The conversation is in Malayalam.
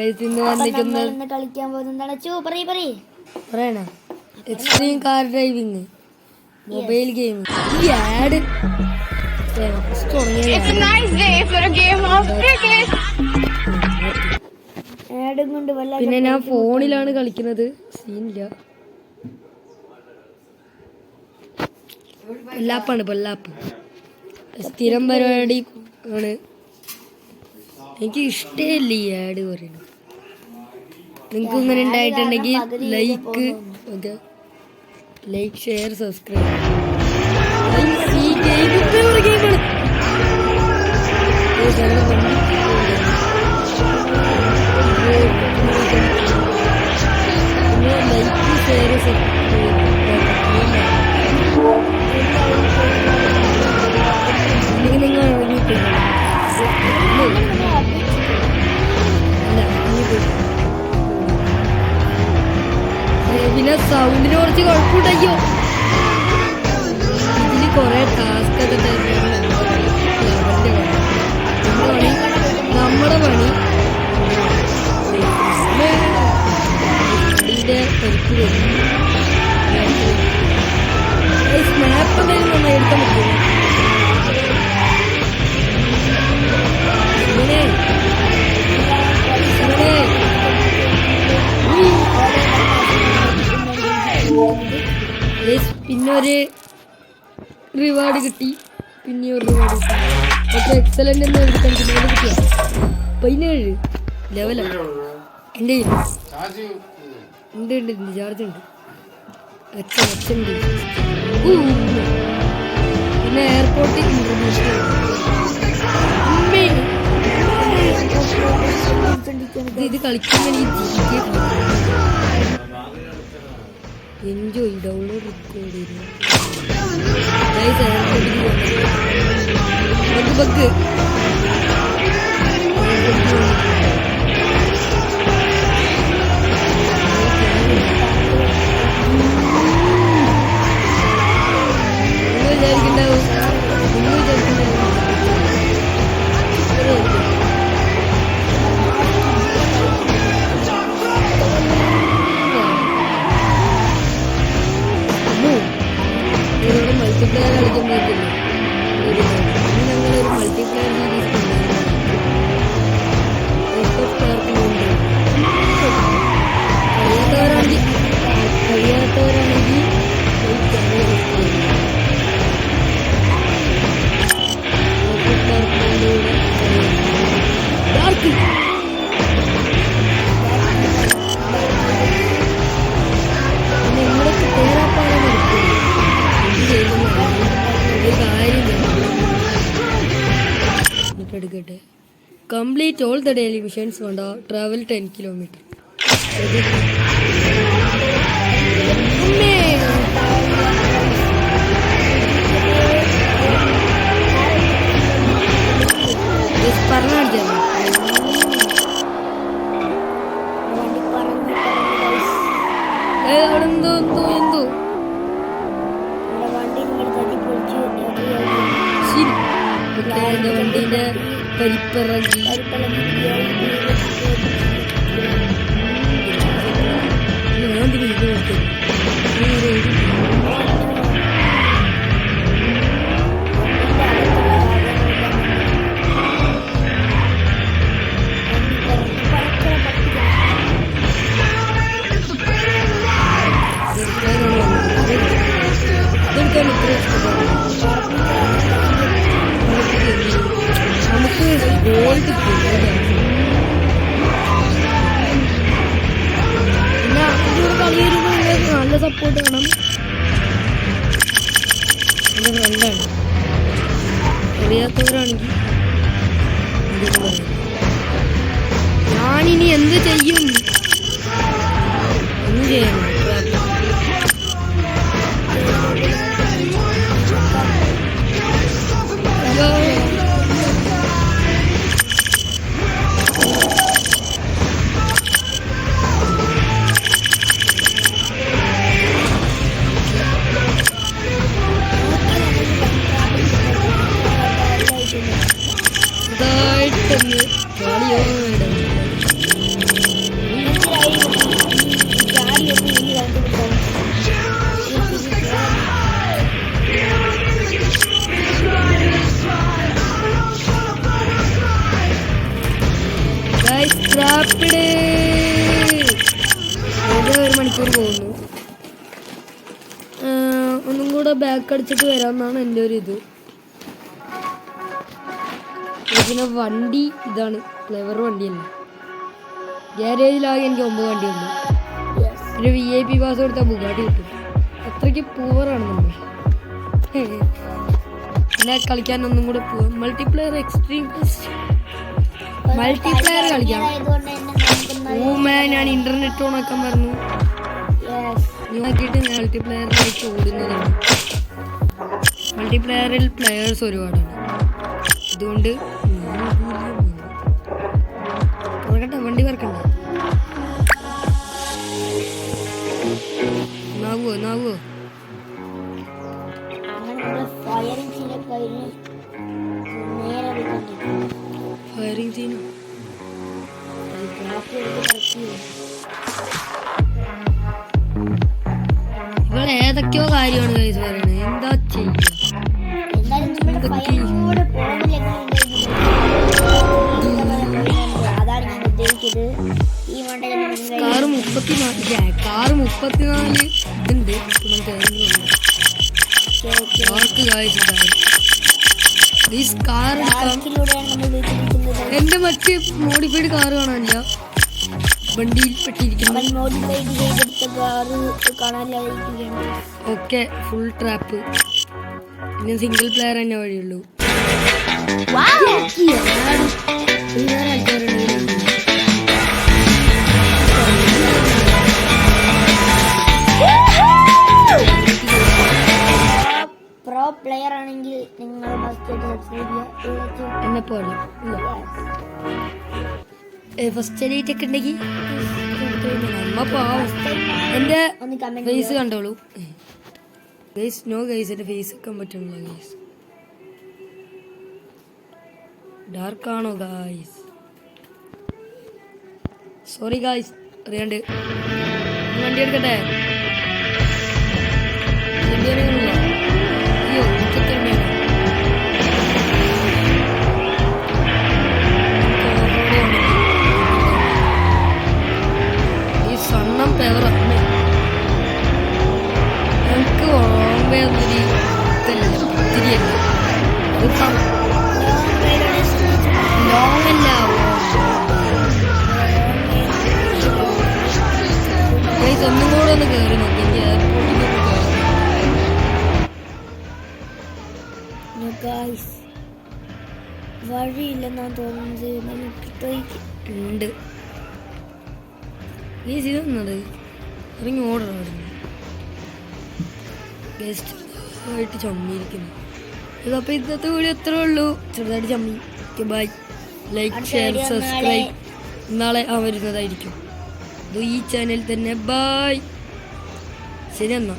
ഇന്ന് കളിക്കാൻ പോകുന്നത് പറയണ extreme car driving mobile game. ഈ ആഡ് പിന്നെ ഞാൻ ഫോണിലാണ് കളിക്കുന്നത്. സീനില്ല. പൊല്ലാപ്പാണ് പൊല്ലാപ്പ്. സ്ഥിരം പരിപാടി ആണ്. എനിക്ക് ഇഷ്ടമില്ല ഈ ആഡ് പറയുന്നത്. നിങ്ങൾക്ക് ഇങ്ങനെ ഉണ്ടായിട്ടുണ്ടെങ്കിൽ ലൈക്ക് ഷെയർ സബ്സ്ക്രൈബ്. ഈ ഗെയിമാണ്. Like share subscribe. നിങ്ങൾ പിന്നെ സൗണ്ടിന് കുറച്ച് കുഴപ്പമുണ്ടായോ. ഇതിൽ കുറെ ടാസ്ക് ഒക്കെ തന്നെയാണ്. നമ്മുടെ പണി ഇതിന്റെ പരിപ്പ് വരും. സ്നാപ്പ് എന്തായാലും നന്നായി എടുക്കാൻ പറ്റുമോ? പിന്നെ ഒരു റിവാർഡ് കിട്ടി. പിന്നെ ഒരു റിവാർഡ് കിട്ടി. പക്ഷെ എക്സലന്റ് എന്ന് എടുക്കാൻ കിട്ടിയ 17 ലെവലാണ്. എൻ്റെ ഉണ്ട് ചാർജ് ഉണ്ട്. ഉണ്ട്. പിന്നെ എയർപോർട്ടിൽ ഇൻട്രൊഡ്യൂസ് ഇത് കളിക്കുമ്പോൾ എനിക്ക് എൻജോയ്. ഡൗൺലോഡ് റെക്കോർഡ് ചെയ്തു. ബഗ് വിചാരിക്കണ്ടാവും. മൾട്ടിപ്ലെയർ കളിക്കുമ്പോഴേക്കില്ലേ ഞങ്ങളൊരു മൾട്ടിപ്ലെയർ സീരീസ് കഴിയാത്തവരാണെങ്കിൽ നിങ്ങളൊക്കെ തയ്യാറാക്കാതെ എടുക്കട്ടെ. Complete all the daily missions വേണ്ട. Travel 10 kilometre. എന്തോ വണ്ടീന്റെ പരിപ്പിറങ്ങി. നമുക്ക് ഗോൾഡ് പിന്നെ കളിയിരുമ്പോൾ നല്ല സപ്പോർട്ട് വേണം. എൻ്റെ ഫ്രണ്ടാണ്. അറിയാത്തവരാണെങ്കിൽ ഞാനിനി എന്ത് ചെയ്യും? ഒന്നും ചെയ്യണം. ട്രാപ്പിഡ്. ഒരു മണിക്കൂർ പോകുന്നു. ഒന്നും കൂടെ ബാക്ക് അടിച്ചിട്ട് വരാമെന്നാണ് എൻ്റെ ഒരു ഇത്. പിന്നെ വണ്ടി ഇതാണ്, ക്ലെവർ വണ്ടിയല്ല. ഗ്യാരേജിലാകെ എനിക്ക് 9 വണ്ടിയുണ്ട്. ഒരു VIP പാസ് കൊടുത്താൽ ബുഗാട്ടി കിട്ടും. അത്രയ്ക്ക് പൂവറാണ് നമ്മൾ. പിന്നെ കളിക്കാൻ ഒന്നും കൂടെ പോവാം. മൾട്ടിപ്ലെയർ എക്സ്ട്രീം മൾട്ടിപ്ലെയർ കളിക്കാം. ഞാൻ ഇന്റർനെറ്റ് ഓൺ ആക്കാൻ പറഞ്ഞു. നോക്കിയിട്ട് മൾട്ടിപ്ലെയറിലേക്ക് ഓടുന്നതാണ്. മൾട്ടിപ്ലെയറിൽ പ്ലെയേഴ്സ് ഒരുപാടാണ്. അതുകൊണ്ട് പറക്കട്ടെ, വണ്ടി പറക്കണ്ട. നാവോ ഫയറിംഗ് സീനോ ഇവിടെ ഏതൊക്കെയോ കാര്യമാണ് കൈസ് പറയണത്. എന്താ ചെയ്യുക? കാറ് 34 ഇതുണ്ട്. എന്റെ മറ്റേ മോഡിഫൈഡ് കാറ് കാണാനില്ല, വണ്ടിയിൽ പെട്ടിരിക്കുന്നു. Okay, full trap. പിന്നെ സിംഗിൾ പ്ലെയർ തന്നെ വഴിയുള്ളൂ. പ്രോ പ്ലെയർ ആണെങ്കിൽ നിങ്ങൾ എന്നെ പോലെ ഫസ്റ്റ് ലൈറ്റ് ഒക്കെ ഉണ്ടെങ്കിൽ എന്റെ ഫേസ് കണ്ടോളൂ ഗൈസ്. നോ ഗൈസ്, എന്റെ ഫേസ് വെക്കാൻ പറ്റുന്നില്ല ഗൈസ്. ഡാർക്ക് ആണോ ഗൈസ്? സോറി ഗൈസ്, അറിയാണ്ട്. വണ്ടി എടുക്കട്ടെ. അയ്യോ, ഈ സണ്ണം പേവറാണ്. എനിക്ക് ഓമ്പയൊന്നൊരു തിരിയല്ല, ലോങ് അല്ല. ഒന്നും കൂടെ ഒന്ന് കയറി നോക്കി എയർപോർട്ടിൽ. വഴിയില്ലെന്നാണ് തോന്നുന്നത്. ഉണ്ട് നീ ചെയ്തത് ഇറങ്ങി ഓടണം. ഗസ്റ്റ് ആയിട്ട് ചമ്മിയിരിക്കുന്നു. അപ്പോൾ ഇന്നത്തെ വീഡിയോ എത്രേ ഉള്ളൂ. ചെറുതായിട്ട് ചമ്മി. ബൈ. Like, share, subscribe. നാളെ വരുന്നതായിരിക്കും ഈ ചാനൽ തന്നെ. ബൈ. ശരി എന്നാ.